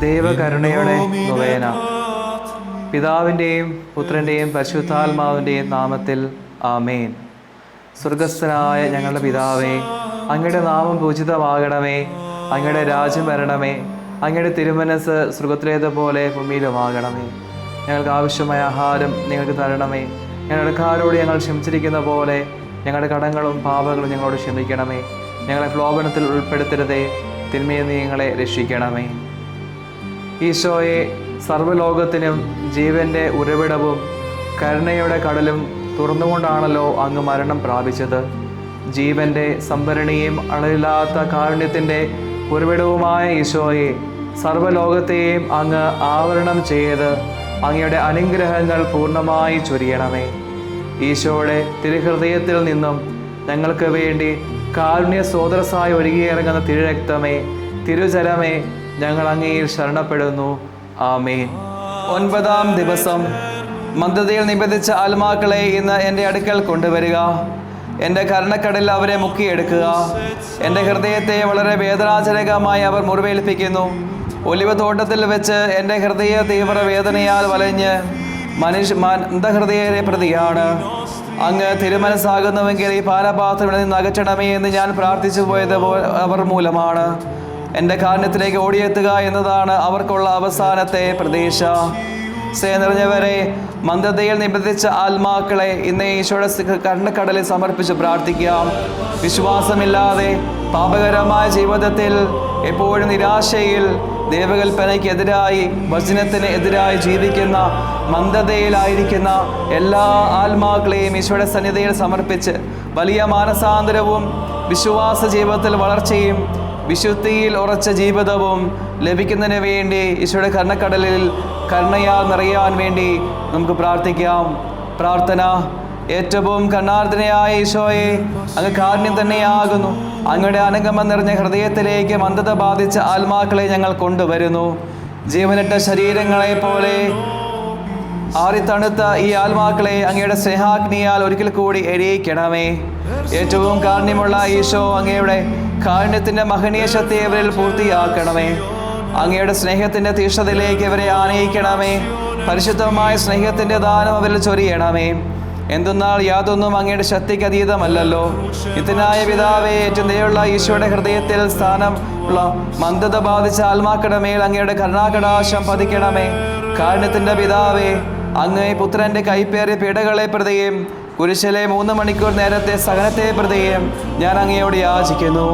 ദൈവകരുണയുടെ നൊവേന. പിതാവിൻ്റെയും പുത്രൻ്റെയും പരിശുദ്ധാത്മാവിൻ്റെയും നാമത്തിൽ ആമേൻ. സ്വർഗസ്ഥനായ ഞങ്ങളുടെ പിതാവേ, അങ്ങയുടെ നാമം പൂജിതമാകണമേ. അങ്ങയുടെ രാജ്യം വരണമേ. അങ്ങയുടെ തിരുമനസ് സ്വർഗത്തിലേതുപോലെ ഭൂമിയിലുമാകണമേ. ഞങ്ങൾക്ക് ആവശ്യമായ ആഹാരം നിങ്ങൾക്ക് തരണമേ. ഞങ്ങളുടെ കടക്കാരോട് ഞങ്ങൾ ക്ഷമിച്ചിരിക്കുന്ന പോലെ ഞങ്ങളുടെ കടങ്ങളും പാപങ്ങളും ഞങ്ങളോട് ക്ഷമിക്കണമേ. ഞങ്ങളെ പ്രലോഭനത്തിൽ ഉൾപ്പെടുത്തരുതേ, തിന്മയിൽ നിന്ന് ഞങ്ങളെ രക്ഷിക്കണമേ. ഈശോയെ, സർവ്വലോകത്തിനും ജീവൻ്റെ ഉറവിടവും കരുണയുടെ കടലും തുറന്നുകൊണ്ടാണല്ലോ അങ്ങ് മരണം പ്രാപിച്ചത്. ജീവൻ്റെ സംഭരണിയും അളവില്ലാത്ത കാരുണ്യത്തിൻ്റെ ഉറവിടവുമായ ഈശോയെ, സർവ്വലോകത്തെയും അങ്ങ് ആവരണം ചെയ്ത് അങ്ങയുടെ അനുഗ്രഹങ്ങൾ പൂർണ്ണമായി ചൊരിയണമേ. ഈശോയുടെ തിരുഹൃദയത്തിൽ നിന്നും ഞങ്ങൾക്ക് വേണ്ടി കാരുണ്യ സ്രോതസ്സായി ഒഴുകിയിറങ്ങുന്ന തിരുരക്തമേ, തിരുജലമേ, ഞങ്ങൾ അങ്ങയിൽ ശരണപ്പെടുന്നു. ആമേൻ. 9-ാം ദിവസം. മന്ദതയിൽ നിബന്ധിച്ച ആത്മാക്കളെ ഇന്ന് എൻ്റെ അടുക്കൽ കൊണ്ടുവരിക. എൻ്റെ കരുണക്കടലിൽ അവരെ മുക്കിയെടുക്കുക. എൻ്റെ ഹൃദയത്തെ വളരെ വേദനാജനകമായി അവർ മുറിവേൽപ്പിക്കുന്നു. ഒലിവ് തോട്ടത്തിൽ വെച്ച് എൻ്റെ ഹൃദയ തീവ്ര വേദനയാൽ വലഞ്ഞ് മന്ദഹൃദയരെ പ്രതിയാണ്. അങ്ങ് തിരുമനസ്സാകുന്നുവെങ്കിൽ ഈ പാനപാത്രം നിന്ന് അകറ്റണമേ എന്ന് ഞാൻ പ്രാർത്ഥിച്ചു പോയത് അവർ മൂലമാണ്. എൻ്റെ കാരുണ്യത്തിലേക്ക് ഓടിയെത്തുക എന്നതാണ് അവർക്കുള്ള അവസാനത്തെ പ്രതീക്ഷ. നിറഞ്ഞവരെ, മന്ദതയിൽ നിബന്ധിച്ച ആത്മാക്കളെ ഇന്ന് ഈശോയുടെ കരുണക്കടലിൽ സമർപ്പിച്ച് പ്രാർത്ഥിക്കാം. വിശ്വാസമില്ലാതെ പാപകരമായ ജീവിതത്തിൽ എപ്പോഴും നിരാശയിൽ ദൈവകൽപ്പനയ്ക്കെതിരായി വചനത്തിന് എതിരായി ജീവിക്കുന്ന മന്ദതയിലായിരിക്കുന്ന എല്ലാ ആത്മാക്കളെയും ഈശോയുടെ സന്നിധിയിൽ സമർപ്പിച്ച് വലിയ മാനസാന്തരവും വിശ്വാസ ജീവിതത്തിൽ വളർച്ചയും വിശുദ്ധിയിൽ ഉറച്ച ജീവിതവും ലഭിക്കുന്നതിന് വേണ്ടി ഈശോയുടെ കരുണക്കടലിൽ കരുണയാൽ നിറയാൻ വേണ്ടി നമുക്ക് പ്രാർത്ഥിക്കാം. പ്രാർത്ഥന. ഏറ്റവും കരുണാർദ്രനായ ഈശോയെ, അങ്ങ് കാരുണ്യം തന്നെയാകുന്നു. അങ്ങയുടെ അനുഗമം നിറഞ്ഞ ഹൃദയത്തിലേക്ക് മന്ദത ബാധിച്ച ആത്മാക്കളെ ഞങ്ങൾ കൊണ്ടുവരുന്നു. ജീവനിട്ട ശരീരങ്ങളെ പോലെ ആറിത്തണുത്ത ഈ ആത്മാക്കളെ അങ്ങയുടെ സ്നേഹാഗ്നിയാൽ ഒരിക്കൽ കൂടി എരിയിക്കണമേ. ഏറ്റവും കാരുണ്യമുള്ള ഈശോ, അങ്ങയുടെ കാരുണ്യത്തിൻ്റെ മഹനീയ ശക്തി ഇവരിൽ പൂർത്തിയാക്കണമേ. അങ്ങയുടെ സ്നേഹത്തിൻ്റെ തീഷ്ണതയിലേക്ക് ഇവരെ ആനയിക്കണമേ. പരിശുദ്ധമായ സ്നേഹത്തിൻ്റെ ദാനം അവരിൽ ചൊരിയണമേ. എന്തെന്നാൽ യാതൊന്നും അങ്ങയുടെ ശക്തിക്ക് അതീതമല്ലല്ലോ. നിത്യനായ പിതാവേ, ഏറ്റവും ദയുള്ള ഈശോയുടെ ഹൃദയത്തിൽ സ്ഥാനം ഉള്ള മന്ദത ബാധിച്ച ആത്മാക്കളുടെ മേൽ അങ്ങയുടെ കരുണാകടാശം പതിക്കണമേ. കാരുണ്യത്തിൻ്റെ പിതാവേ, അങ്ങേ പുത്രൻ്റെ കൈപ്പേറിയ പീഡകളെ പ്രതിയും കുരിശിലെ 3 മണിക്കൂർ നേരത്തെ സഹനത്തെ പ്രതിയും ഞാൻ അങ്ങയോട് യാചിക്കുന്നു.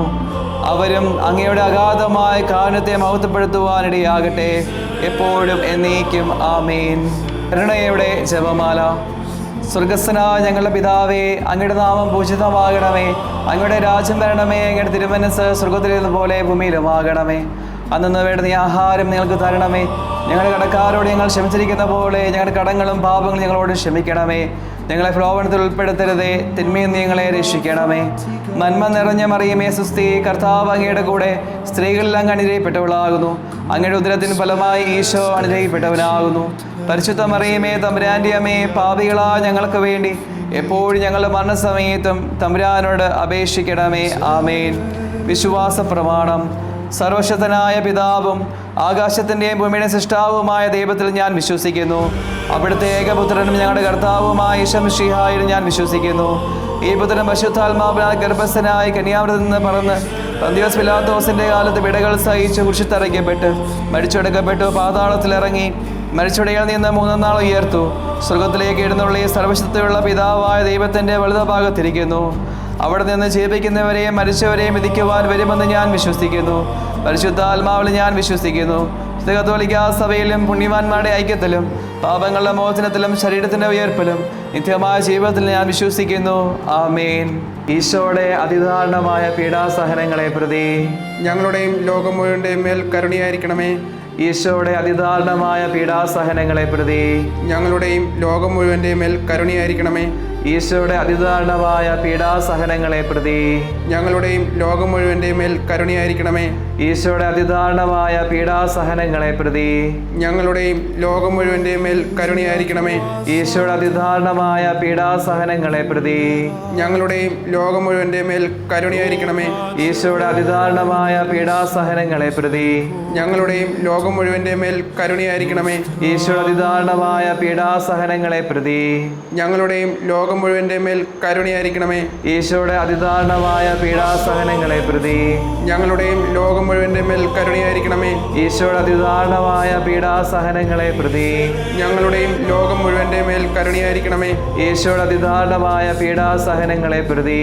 അവരും അങ്ങയുടെ അഗാധമായ കാരുണ്യത്തെ മഹത്വപ്പെടുത്തുവാനിടയാകട്ടെ, എപ്പോഴും എന്നേക്കും. ആമേൻ. കരുണയുടെ ജപമാല. സ്വർഗസ്ഥനായ ഞങ്ങളുടെ പിതാവേ, അങ്ങയുടെ നാമം പൂജിതമാകണമേ. അങ്ങയുടെ രാജ്യം വരണമേ. അങ്ങയുടെ തിരുമനസ് സ്വർഗത്തിലേതുപോലെ ഭൂമിയിലുമാകണമേ. അന്നു വേണ്ടുന്ന ആഹാരം നിങ്ങൾക്ക് തരണമേ. ഞങ്ങളുടെ കടക്കാരോട് ഞങ്ങൾ ക്ഷമിച്ചിരിക്കുന്ന പോലെ ഞങ്ങളുടെ കടങ്ങളും പാപങ്ങളും ഞങ്ങളോട് ക്ഷമിക്കണമേ. ഞങ്ങളെ പ്രലോഭനത്തിൽ ഉൾപ്പെടുത്തരുതേ, തിന്മയിൽ നിന്ന് ഞങ്ങളെ രക്ഷിക്കണമേ. നന്മ നിറഞ്ഞ മറിയമേ, സുസ്ഥി, കർത്താവ് അങ്ങയുടെ കൂടെ സ്ത്രീകളിൽ അങ്ങ് അനുഗ്രഹിക്കപ്പെട്ടവളാകുന്നു. അങ്ങയുടെ ഉദരത്തിന് ഫലമായി ഈശോ അനുഗ്രഹിക്കപ്പെട്ടവനാകുന്നു. പരിശുദ്ധ മറിയമേ, തമ്പുരാൻ്റെ അമ്മേ, പാപികളായ ഞങ്ങൾക്ക് വേണ്ടി എപ്പോഴും ഞങ്ങളുടെ മരണസമയത്തും തമ്പുരാനോട് അപേക്ഷിക്കണമേ. ആമേൻ. വിശ്വാസ പ്രമാണം. സർവശക്തനായ പിതാവും ആകാശത്തിൻ്റെയും ഭൂമിയുടെ സൃഷ്ടാവുമായ ദൈവത്തിൽ ഞാൻ വിശ്വസിക്കുന്നു. അവിടുത്തെ ഏകപുത്രനും ഞങ്ങളുടെ കർത്താവുമായ ഈശോ മിശിഹായിൽ ഞാൻ വിശ്വസിക്കുന്നു. ഈ പുത്രൻ പരിശുദ്ധാത്മാവിനാൽ ഗർഭസ്ഥനായി കന്യാമൃതത്തിൽ നിന്ന് പറന്ന് പന്തിയോസ് പിലാത്തോസിൻ്റെ കാലത്ത് വിടകൾ സഹിച്ച് കുരിശിത്തറയ്ക്കപ്പെട്ട് മരിച്ചെടുക്കപ്പെട്ടു, പാതാളത്തിലിറങ്ങി മരിച്ചുടയിൽ നിന്ന് 3-ാം നാൾ ഉയർത്തു, സ്വർഗത്തിലേക്ക് എഴുന്നള്ളി സർവശക്തിയുള്ള പിതാവായ ദൈവത്തിൻ്റെ വലതുഭാഗത്തിരിക്കുന്നു. അവിടെ നിന്ന് ജീവിക്കുന്നവരെയും മരിച്ചവരെയും വിധിക്കുവാൻ വരുമെന്ന് ഞാൻ വിശ്വസിക്കുന്നു. പരിശുദ്ധാത്മാവിൽ ഞാൻ വിശ്വസിക്കുന്നു. കത്തോലിക്കാ സഭയിലും പുണ്യവാന്മാരുടെ ഐക്യത്തിലും പാപങ്ങളുടെ മോചനത്തിലും ശരീരത്തിൻ്റെ ഉയർപ്പിലും നിത്യമായ ജീവിതത്തിൽ ഞാൻ വിശ്വസിക്കുന്നു. ആമേൻ. ഈശോയുടെ അതിദാരുണമായ പീഡാസഹനങ്ങളെ പ്രതി ഞങ്ങളുടെയും ലോകം മുഴുവൻ്റെയും മേൽ കരുണയായിരിക്കണമേ. ഈശോയുടെ അതിദാരുണമായ പീഡാസഹനങ്ങളെ പ്രതി ഞങ്ങളുടെയും ലോകം മുഴുവൻ്റെയും മേൽ കരുണയായിരിക്കണമേ. ഈശോയുടെ അതിദാരുണമായ പീഡാസഹനങ്ങളെ പ്രതി ഞങ്ങളുടെയും ലോകം മുഴുവന്റെ മേൽ കരുണയായിരിക്കണമേ. ഈശോയുടെ അതിദാരുണമായ പീഡാസഹനങ്ങളെ പ്രതി ഞങ്ങളുടെയും ലോകം മുഴുവന്റെ മേൽ കരുണയായിരിക്കണമേ. ഈശോയുടെ അതിദാരുണമായ പീഡാസഹനങ്ങളെ പ്രതി ഞങ്ങളുടെയും ലോകം മുഴുവന്റെ മേൽ കരുണയായിരിക്കണമേ. ഈശോയുടെ അതിദാരുണമായ പീഡാസഹനങ്ങളെ പ്രതി ഞങ്ങളുടെയും ലോകം മുഴുവന്റെ മേൽ കരുണയായിരിക്കണമേ. ഈശോയുടെ അതിദാരുണമായ പീഡാസഹനങ്ങളെ പ്രതി ഞങ്ങളുടെയും ലോകം മുഴുവന്റെ മേൽ കരുണയായിരിക്കണമേ. ഈശോയുടെ അതിദാരുണമായ പീഡാസഹനങ്ങളെ പ്രതി ഞങ്ങളുടെയും ലോകം മുഴുവന്റെ മേൽ കരുണയായിരിക്കണമേ. ഈശോയുടെ അതിദാരുണമായ പീഡാസഹനങ്ങളെ പ്രതി ഞങ്ങളുടെയും ലോകം മുഴുവന്റെ മേൽ കരുണയായിരിക്കണമേ. ഈശോയുടെ അതിദാരുണമായ പീഡാസഹനങ്ങളെ പ്രതി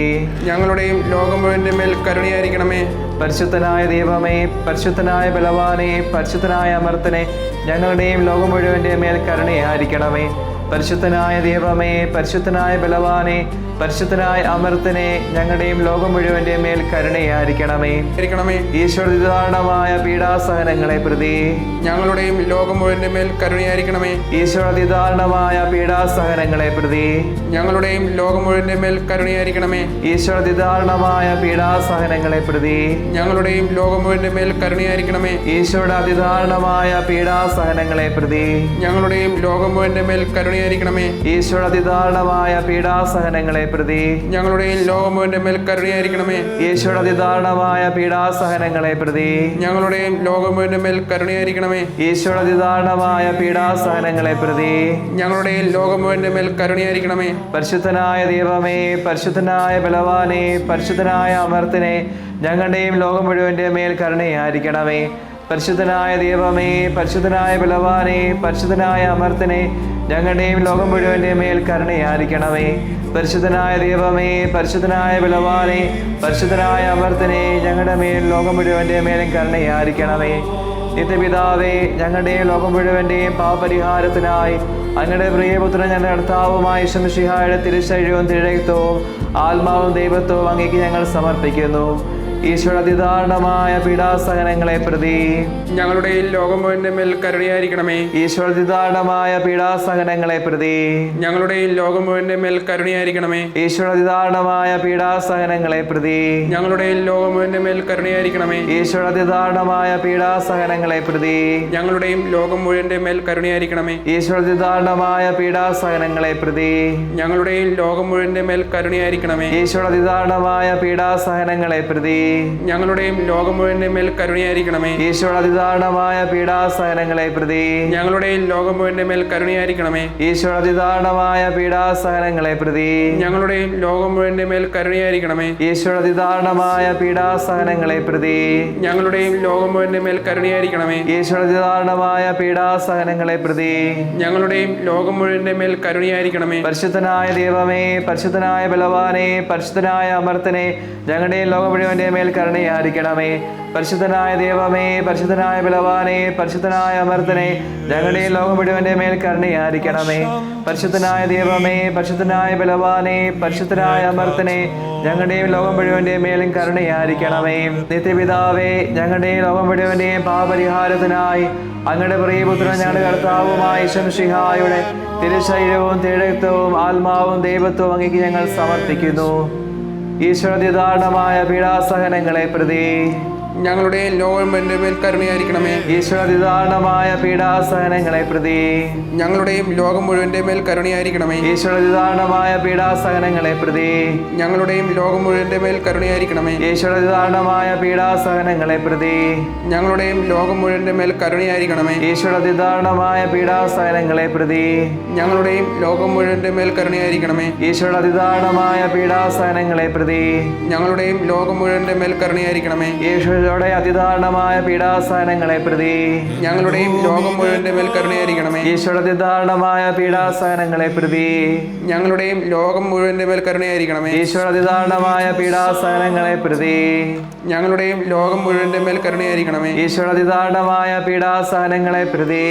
ഞങ്ങളുടെയും ലോകം മുഴുവന്റെ മേൽ കരുണയായിരിക്കണമേ. പരിശുദ്ധനായ ദൈവമേ, പരിശുദ്ധനായ ബലവാനെ, പരിശുദ്ധനായ അമർത്തനെ, ഞങ്ങളുടെയും ലോകം മുഴുവന്റെ മേൽ കരുണയായിരിക്കണമേ. പരിശുദ്ധനായ ദൈവമേ, പരിശുദ്ധനായ ബലവാനെ, പരിശുദ്ധനായ അമർത്തനെ, ഞങ്ങളുടെയും ലോകം മുഴുവന്റെ മേൽ കരുണയായിരിക്കണമേ. ഈശോയുടെ അതിദാരുണമായ പീഡാസഹനങ്ങളെ പ്രതി ഞങ്ങളുടെയും ലോകം മുഴുവന്റെ മേൽ കരുണയായിരിക്കണമേ. ഈശോയുടെ അതിദാരുണമായ പീഡാസഹനങ്ങളെ പ്രതി ഞങ്ങളുടെയും ലോകം മുഴുവന്റെ മേൽ കരുണയായിരിക്കണമേ. ഈശോയുടെ അതിദാരുണമായ പീഡാസഹനങ്ങളെ പ്രതി ഞങ്ങളുടെയും ലോകം മുഴുവന്റെ മേൽ കരുണയായിരിക്കണമേ. ഈശോയുടെ അതിദാരുണമായ പീഡാസഹനങ്ങളെ പ്രതി ഞങ്ങളുടെയും ലോകം മുഴുവന്റെ മേൽ കരുണയായിരിക്കണമേ. ഈശോയുടെ അതിദാരുണമായ പീഡാസഹനങ്ങളെ പ്രതി ഞങ്ങളുടെയും ലോകം മുഴുവന്റെ മേൽ കരുണയായിരിക്കണമേ. ഈശോയുടെ അതിദാരുണമായ പീഡാസഹനങ്ങളെ പ്രതി ഞങ്ങളുടെയും ലോകം മുഴുവന്റെ മേൽ കരുണയായിരിക്കണമേ. ഈശോയുടെ അതിദാരുണമായ പീഡാസഹനങ്ങളെ പ്രതി ഞങ്ങളുടെയും ലോകം മുഴുവന്റെ മേൽ കരുണയായിരിക്കണമേ. പരിശുദ്ധനായ ദൈവമേ, പരിശുദ്ധനായ ബലവാനെ, പരിശുദ്ധനായ അമർത്തനെ, ഞങ്ങളുടെയും ലോകം മുഴുവന്റെ മേൽ കരുണയായിരിക്കണമേ. പരിശുദ്ധനായ ദൈവമേ, പരിശുദ്ധനായ ബലവാനെ, പരിശുദ്ധനായ അമർത്തനെ, ഞങ്ങളുടെയും ലോകം മുഴുവന്റെ മേൽ കരുണയായിരിക്കണമേ. പരിശുദ്ധനായ ദൈവമേ, പരിശുദ്ധനായ ബലവാനെ, പരിശുദ്ധനായ അമർത്തനെ, ഞങ്ങളുടെ മേൽ ലോകം മുഴുവന്റെ മേലും കരുണയായിരിക്കണമേ. നിത്യപിതാവേ, ഞങ്ങളുടെയും ലോകം മുഴുവന്റെയും പാപപരിഹാരത്തിനായി അങ്ങയുടെ പ്രിയപുത്രൻ ഞങ്ങളുടെ കർത്താവുമായ യേശു മിശിഹായുടെ തിരുശരീരവും തിരുരക്തവും ആത്മാവും ദൈവത്വവും അങ്ങേക്ക് ഞങ്ങൾ സമർപ്പിക്കുന്നു. ഈശോയുടെ അതിദാരുണമായ പീഡാസഹനങ്ങളെ പ്രതി ഞങ്ങളുടെയും ലോകം മുഴുവന്റെ മേൽ കരുണയായിരിക്കണമേ. ഈശോയുടെ അതിദാരുണമായ പീഡാസഹനങ്ങളെ പ്രതി ഞങ്ങളുടെയും ലോകം മുഴുവന്റെ മേൽ കരുണയായിരിക്കണമേ. ഈശോയുടെ അതിദാരുണമായ പീഡാസഹനങ്ങളെ പ്രതി ഞങ്ങളുടെയും ലോകം മുഴുവന്റെ മേൽ കരുണയായിരിക്കണമേ. ഈശോയുടെ അതിദാരുണമായ പീഡാസഹനങ്ങളെ പ്രതി ഞങ്ങളുടെയും ലോകം മുഴുവന്റെ മേൽ കരുണയായിരിക്കണമേ. ഈശോയുടെ അതിദാരുണമായ പീഡാസഹനങ്ങളെ പ്രതി ഞങ്ങളുടെയും ലോകം മുഴുവന്റെ മേൽ കരുണയായിരിക്കണമേ. ഈശോയുടെ അതിദാരുണമായ പീഡാസഹനങ്ങളെ പ്രതി ഞങ്ങളുടെയും ലോകം മുഴുവന്റെ മേൽ കരുണയായിരിക്കണമേ. ഈശോയുടെ അതിദാരുണമായ പീഡാസഹനങ്ങളെ പ്രതി ഞങ്ങളുടെയും ലോകം മുഴുവന്റെ മേൽ കരുണയായിരിക്കണമേ. ഈശോയുടെ അതിദാരുണമായ പീഡാസഹനങ്ങളെ പ്രതി ഞങ്ങളുടെയും ലോകം മുഴുവന്റെ മേൽ കരുണയായിരിക്കണമേ. ഈശോയുടെ അതിദാരുണമായ പീഡാസഹനങ്ങളെ പ്രതി ഞങ്ങളുടെയും ലോകം മുഴുവന്റെ മേൽ കരുണയായിരിക്കണമേ. ഈശോയുടെ അതിദാരുണമായ പീഡാസഹനങ്ങളെ പ്രതി ഞങ്ങളുടെയും ലോകം മുഴുവന്റെ മേൽ കരുണയായിരിക്കണമേ. പരിശുദ്ധനായ ദൈവമേ, പരിശുദ്ധനായ ബലവാനെ, പരിശുദ്ധനായ അമർത്തനെ, ഞങ്ങളുടെയും ലോകം മുഴുവന്റെ മേൽ കരുണയായിരിക്കണമേ. പരിശുദ്ധനായ ദൈവമേ, പരിശുദ്ധനായ ബലവാനെ, പരിശുദ്ധനായ അമർത്തനെ, ഞങ്ങളുടെയും ലോകം മുഴുവന്റെ മേൽ കരുണയായിരിക്കണമേ. പരിശുദ്ധനായ ദൈവമേ, പരിശുദ്ധനായ ബലവാനെ, പരിശുദ്ധനായ അമർത്തനെ, ഞങ്ങളുടെയും ലോകം മുഴുവന്റെ മേലും കരുണയായിരിക്കണമേ. നിത്യപിതാവേ, ഞങ്ങളുടെയും ലോകം മുഴുവന്റെയും പാപപരിഹാരത്തിനായി അങ്ങയുടെ പ്രിയപുത്രൻ ഞങ്ങളുടെ കർത്താവുമായ യേശു മിശിഹായുടെ തിരുശരീരവും തിരുരക്തവും ആത്മാവും ദൈവത്വവും അങ്ങേക്ക് ഞങ്ങൾ സമർപ്പിക്കുന്നു. ഈശോയുടെ അതിദാരുണമായ പീഡാസഹനങ്ങളെ പ്രതി ഞങ്ങളുടെയും ലോകം മുഴുവന്റെ മേൽ കരുണയായിരിക്കണമേ. ഈശോയുടെ അതിദാരുണമായ പീഡാസഹനങ്ങളെ പ്രതി ഞങ്ങളുടെയും ലോകം മുഴുവന്റെ മേൽ കരുണയായിരിക്കണമേ. ഈശോയുടെ അതിദാരുണമായ പീഡാസഹനങ്ങളെ പ്രതി ഞങ്ങളുടെയും ലോകം മുഴുവന്റെ മേൽ കരുണയായിരിക്കണമേ. ഈശോയുടെ അതിദാരുണമായ പീഡാസഹനങ്ങളെ പ്രതി ഞങ്ങളുടെയും ലോകം മുഴുവന്റെ മേൽ കരുണയായിരിക്കണമേ. ഈശോയുടെ അതിദാരുണമായ പീഡാസഹനങ്ങളെ പ്രതി ഞങ്ങളുടെയും ലോകം മുഴുവന്റെ മേൽ കരുണയായിരിക്കണമേ. ഈശോയുടെ അതിദാരുണമായ പീഡാസഹനങ്ങളെ പ്രതി ഞങ്ങളുടെയും ലോകം മുഴുവന്റെ മേൽ കരുണയായിരിക്കണമേ. ഈശോയുടെ അതിദാരുണമായ പീഡാസഹനങ്ങളെ പ്രതി ഞങ്ങളുടെയും ലോകം മുഴുവന്റെ മേൽ കരുണയായിരിക്കണമേ. ഈശോയുടെ അതിദാരുണമായ പീഡാസഹനങ്ങളെ പ്രതി ഞങ്ങളുടെയും ലോകം മുഴുവന്റെ മേൽ കരുണയായിരിക്കണമേ. ഈശോയുടെ അതിദാരുണമായ പീഡാസഹനങ്ങളെ പ്രതി ഞങ്ങളുടെയും ലോകം മുഴുവന്റെ മേൽ കരുണയായിരിക്കണമേ. ഈശോയുടെ അതിദാരുണമായ പീഡാസഹനങ്ങളെ പ്രതി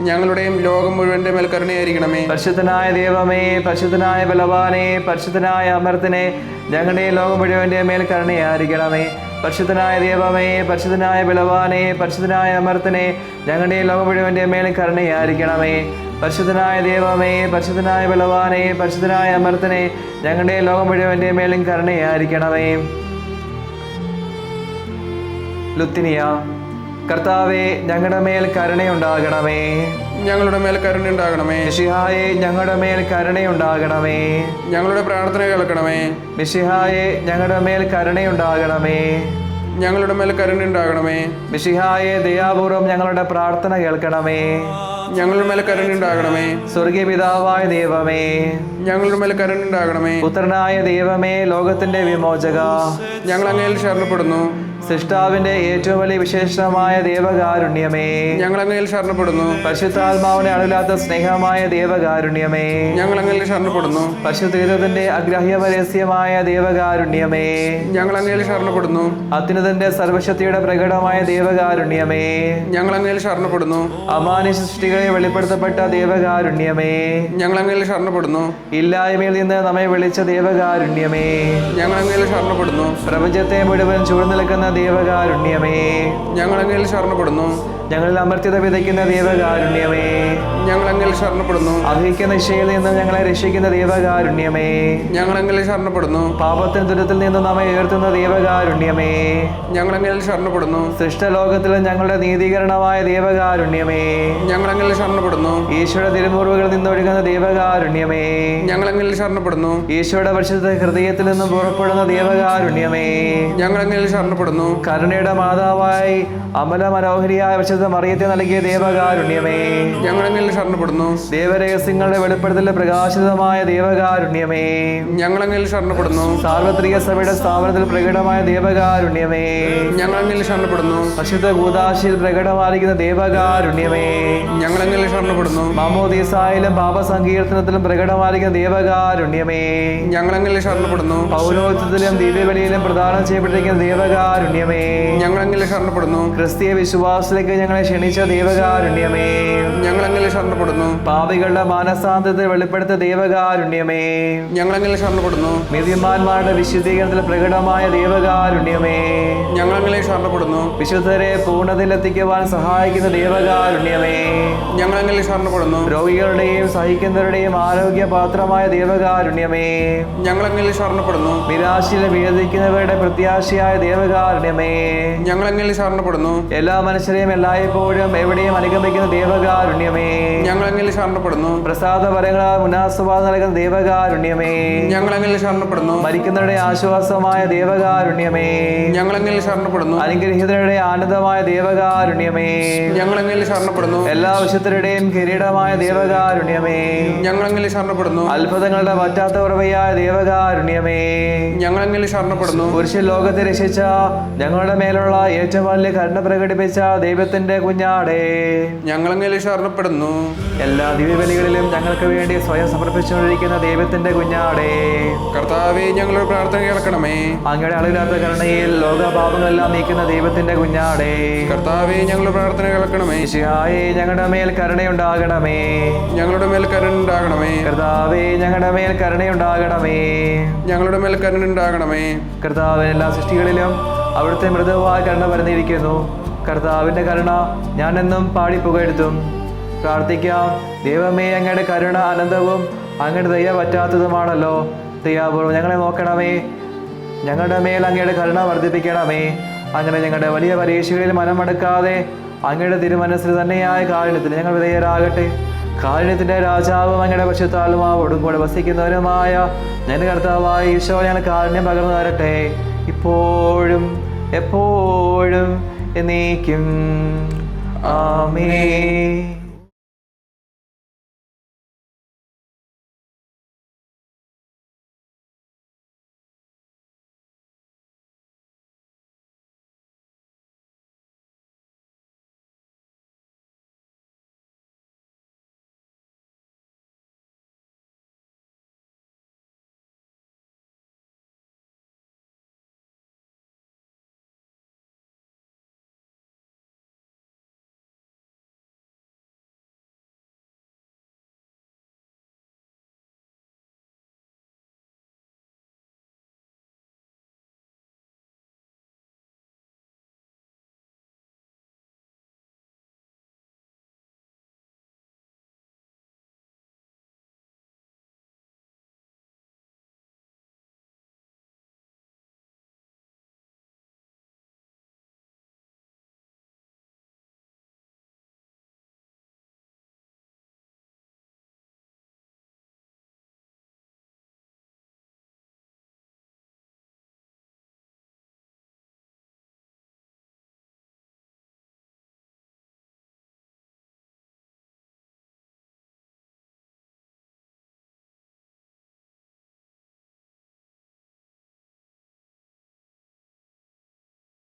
ഞങ്ങളുടെയും ലോകം മുഴുവന്റെ മേൽ കരുണയായിരിക്കണമേ. പരിശുദ്ധനായ ദൈവമേ, പരിശുദ്ധനായ ബലവാനെ, പരിശുദ്ധനായ അമർത്തനെ, ഞങ്ങളുടെയും ലോകം മുഴുവന്റെ മേൽ കരുണയായിരിക്കണമേ. പരിശുദ്ധനായ ദൈവമേ, പരിശുദ്ധനായ ബലവാനെ, പരിശുദ്ധനായ അമർത്തനെ, ഞങ്ങളുടെ ലോകം മുഴുവൻ്റെ മേലും കരുണയായിരിക്കണമേ. പരിശുദ്ധനായ ദൈവമേ, പരിശുദ്ധനായ ബലവാനെ, പരിശുദ്ധനായ അമർത്തനെ, ഞങ്ങളുടെ ലോകം മുഴുവൻ്റെ മേലും കരുണയായിരിക്കണമേ. ലുത്തിനിയ. കർത്താവേ, ഞങ്ങളുടെ മേൽ കരുണയുണ്ടാകണമേ. ഞങ്ങളുടെ മേൽ കരുണയുണ്ടാകണമേ. മിശിഹായെ, ഞങ്ങളുടെ മേൽ കരുണയുണ്ടാകണമേ. ഞങ്ങളുടെ പ്രാർത്ഥന കേൾക്കണമേ. മിശിഹായെ, ഞങ്ങളുടെ മേൽ കരുണയുണ്ടാകണമേ. ഞങ്ങളുടെ മേൽ കരുണയുണ്ടാകണമേ. മിശിഹായെ, ദയാപൂർവം ഞങ്ങളുടെ പ്രാർത്ഥന കേൾക്കണമേ. ഞങ്ങളുടെ മേൽ കരുണയുണ്ടാകണമേ. സ്വർഗീയ പിതാവായ ദൈവമേ, ഞങ്ങളുടെ മേൽ കരുണയുണ്ടാകണമേ. പുത്രനായ ദൈവമേ, ലോകത്തിന്റെ വിമോചക, ഞങ്ങൾ അങ്ങയിൽ ശരണപ്പെടുന്നു. സൃഷ്ടാവിന്റെ ഏറ്റവും വലിയ വിശേഷമായ ദേവകാരുണ്യമേ, ഞങ്ങൾ അങ്ങയിൽ ശരണപ്പെടുന്നു. പരിശുദ്ധാത്മാവിന്റെ അളവില്ലാത്ത സ്നേഹമായ ദേവകാരുണ്യമേ, ഞങ്ങൾ അങ്ങയിൽ ശരണപ്പെടുന്നു. പരിശുദ്ധത്തിന്റെ അഗ്രാഹ്യ പരസ്യമായ ദേവകാരുണ്യമേ, ഞങ്ങൾ അങ്ങയിൽ ശരണപ്പെടുന്നു. അത്യുന്നതന്റെ സർവശക്തിയുടെ പ്രകടമായ ദേവകാരുണ്യമേ, ഞങ്ങൾ അങ്ങയിൽ ശരണപ്പെടുന്നു. അമാനുഷ സൃഷ്ടികളെ വെളിപ്പെടുത്തപ്പെട്ട ദേവകാരുണ്യമേ, ഞങ്ങൾ അങ്ങയിൽ ശരണപ്പെടുന്നു. ഇല്ലായ്മയിൽ നിന്ന് നമ്മെ വിളിച്ച ദേവകാരുണ്യമേ, ഞങ്ങൾ അങ്ങയിൽ ശരണപ്പെടുന്നു. പ്രപഞ്ചത്തെ മുഴുവൻ ചൂഴ്ന്നു നിൽക്കുന്ന ദേവകാരുണ്യമേ, ഞങ്ങൾ അങ്ങയിൽ ശരണപ്പെടുന്നു. ഞങ്ങളിൽ അമർത്യത വിതയ്ക്കുന്ന ദേവകാരുണ്യമേ, ഞങ്ങൾ അങ്ങയിൽ ശരണപ്പെടുന്നു. അർഹിക്കുന്ന ശിക്ഷയിൽ നിന്ന് ഞങ്ങളെ രക്ഷിക്കുന്ന ദേവകാരുണ്യമേ, ഞങ്ങൾ അങ്ങയിൽ ശരണപ്പെടുന്നു. പാപത്തിന് ദുരിതത്തിൽ നിന്ന് നമ്മെ ഉയർത്തുന്ന ദേവകാരുണ്യമേ, ഞങ്ങൾ അങ്ങയിൽ ശരണപ്പെടുന്നു. സൃഷ്ടലോകത്തിൽ ഞങ്ങളുടെ നീതീകരണമായ ദേവകാരുണ്യമേ, ഞങ്ങൾ അങ്ങയിൽ ശരണപ്പെടുന്നു. ഈശോയുടെ തിരുമുറിവുകളിൽ നിന്നൊഴുകുന്ന ദേവകാരുണ്യമേ, ഞങ്ങൾ അങ്ങയിൽ ശരണപ്പെടുന്നു. ഈശോയുടെ പരിശുദ്ധ ഹൃദയത്തിൽ നിന്നും പുറപ്പെടുന്ന ദേവകാരുണ്യമേ, ഞങ്ങൾ അങ്ങയിൽ ശരണപ്പെടുന്നു. കരുണയുടെ മാതാവായി അമല മനോഹരിയായ പരിശുദ്ധ മറിയത്തെ നൽകിയ ദേവകാരുണ്യമേ, ഞങ്ങൾ അങ്ങയിൽ ശരണപ്പെടുന്നു. ദേവരഹസ്യങ്ങളുടെ വെളിപ്പെടുത്തലിൽ പ്രകാശിതമായ ദേവകാരുണ്യമേ, ഞങ്ങൾ അങ്ങയിൽ ശരണപ്പെടുന്നു. സാർവത്രിക സഭയുടെ സ്ഥാപനത്തിൽ പ്രകടമായ ദേവകാരുണ്യമേ, ഞങ്ങൾ അങ്ങയിൽ ശരണപ്പെടുന്നു. പരിശുദ്ധ കൂദാശയിൽ പ്രകടമായിരിക്കുന്ന ദേവകാരുണ്യമേ, ഞങ്ങൾ അങ്ങയിൽ ശരണപ്പെടുന്നു. മാമോദീസായിലും പാപസങ്കീർത്തനത്തിലും പ്രകടമായിരിക്കുന്ന ദേവകാരുണ്യമേ, ഞങ്ങൾ അങ്ങയിൽ ശരണപ്പെടുന്നു. പൗരോഹിത്യത്തിലും ദിവ്യബലിയിലും പ്രദാനം ചെയ്യപ്പെട്ടിരിക്കുന്ന ദേവകാരുണ്യമേ, ഞങ്ങൾ അങ്ങയിൽ ശരണപ്പെടുന്നു. ക്രിസ്തീയ വിശ്വാസത്തിലേക്ക് ഞങ്ങളെ ക്ഷണിച്ച ദേവകാരുണ്യമേ, ഞങ്ങൾ അങ്ങയിൽ ശരണപ്പെടുന്നു. പാപികളുടെ മാനസാന്തരത്തിൽ വെളിപ്പെടുത്ത ദേവകാരുണ്യമേ, ഞങ്ങൾ അങ്ങയിൽ ശരണപ്പെടുന്നു. നീതിമാന്മാരുടെ വിശുദ്ധീകരണത്തിൽ പ്രകടമായ ദേവകാരുണ്യമേ, ഞങ്ങൾ അങ്ങയിൽ ശരണപ്പെടുന്നു. വിശുദ്ധരെ പൂർണ്ണതയിലെത്തിക്കുവാൻ സഹായിക്കുന്ന ദേവകാരുണ്യമേ, ഞങ്ങൾ അങ്ങയിൽ ശരണപ്പെടുന്നു. രോഗികളുടെയും സഹിക്കുന്നവരുടെയും ആരോഗ്യപാത്രമായ ദേവകാരുണ്യമേ, ഞങ്ങൾ അങ്ങയിൽ ശരണപ്പെടുന്നു. നിരാശയിൽ വേദിക്കുന്നവരുടെ പ്രത്യാശയായ ദേവകാരുണ്യമേ, ഞങ്ങൾ അങ്ങയിൽ ശരണപ്പെടുന്നു. എല്ലാ മനുഷ്യരെയും എല്ലായ്പ്പോഴും എവിടെയും അനുഗമിക്കുന്ന ദേവകാരുണ്യമേ, ഞങ്ങൾ അങ്ങയിൽ ശരണപ്പെടുന്നു. പ്രസാദ വരങ്ങളാൽ മുനാസ്വാദം നൽകുന്ന ദേവകാരുണ്യമേ, ഞങ്ങൾ അങ്ങയിൽ ശരണപ്പെടുന്നു. മരിക്കുന്നവരുടെ ആശ്വാസമായ ദേവകാരുണ്യമേ, ഞങ്ങൾ അങ്ങയിൽ ശരണപ്പെടുന്നു. അനുഗ്രഹീതരുടെ ആനന്ദമായ ദേവകാരുണ്യമേ, ഞങ്ങൾ അങ്ങയിൽ ശരണപ്പെടുന്നു. എല്ലാ വിശുദ്ധരുടെയും കിരീടമായ ദേവകാരുണ്യമേ, ഞങ്ങൾ അങ്ങയിൽ ശരണപ്പെടുന്നു. അത്ഭുതങ്ങളുടെ പറ്റാത്ത ഉറവയായ ദേവകാരുണ്യമേ, ഞങ്ങൾ അങ്ങയിൽ ശരണപ്പെടുന്നു. പുരുഷൻ ലോകത്തെ രക്ഷിച്ച ഞങ്ങളുടെ മേലുള്ള ഏറ്റവും വലിയ കരുണ പ്രകടിപ്പിച്ച ദൈവത്തിന്റെ കുഞ്ഞാടേ, ഞങ്ങൾ അങ്ങയിൽ ശരണപ്പെടുന്നു. എല്ലാ ദിവ്യബലികളിലും ഞങ്ങൾക്ക് വേണ്ടി സ്വയം സമർപ്പിച്ചുകൊണ്ടിരിക്കുന്ന ദൈവത്തിന്റെ കുഞ്ഞാടേ, കർത്താവേ, ഞങ്ങളുടെ പ്രാർത്ഥന കേൾക്കണമേ. അങ്ങയുടെ അളവില്ലാത്ത കരുണയിൽ ലോകപാപങ്ങളെല്ലാം നീക്കുന്ന ദൈവത്തിന്റെ കുഞ്ഞാടേ, കർത്താവേ, ഞങ്ങളുടെ പ്രാർത്ഥന കേൾക്കണമേ. ഈശോയെ, ഞങ്ങളുടെ മേൽ കരുണയുണ്ടാകണമേ. ഞങ്ങളുടെ മേൽ കരുണയുണ്ടാകണമേ. കർത്താവേ, ഞങ്ങളുടെ മേൽ കരുണയുണ്ടാകണമേ. ഞങ്ങളുടെ മേൽ കരുണയുണ്ടാകണമേ. കർത്താവ് എല്ലാ സൃഷ്ടികളിലും അവിടുത്തെ മൃദുവായ കരുണ പരന്നിരിക്കുന്നു. കർത്താവിന്റെ കരുണ ഞാൻ എന്നും പാടി പുകഴ്ത്തും. പ്രാർത്ഥിക്കാം. ദൈവമേ, അങ്ങയുടെ കരുണ അനന്തവും അങ്ങയുടെ ദയ പറ്റാത്തതുമാണല്ലോ. ദയാപൂർവ്വം ഞങ്ങളെ നോക്കണമേ. ഞങ്ങളുടെ മേൽ അങ്ങയുടെ കരുണ വർദ്ധിപ്പിക്കണമേ. അങ്ങനെ ഞങ്ങളുടെ വലിയ പരീക്ഷകളിൽ മനമടുക്കാതെ അങ്ങയുടെ തിരുമനസ്സിൽ തന്നെയായ കാരുണ്യത്തിൽ ഞങ്ങൾ വിധേയരാകട്ടെ. കാരുണ്യത്തിന്റെ രാജാവും അങ്ങയുടെ പരിശുദ്ധാത്മാവോടും കൂടെ വസിക്കുന്നവരുമായ ഞങ്ങളുടെ കർത്താവായ ഈശോ ഞങ്ങൾ കാരുണ്യം പകർന്നു തരട്ടെ, ഇപ്പോഴും എപ്പോഴും എന്നേക്കും. ആമേൻ.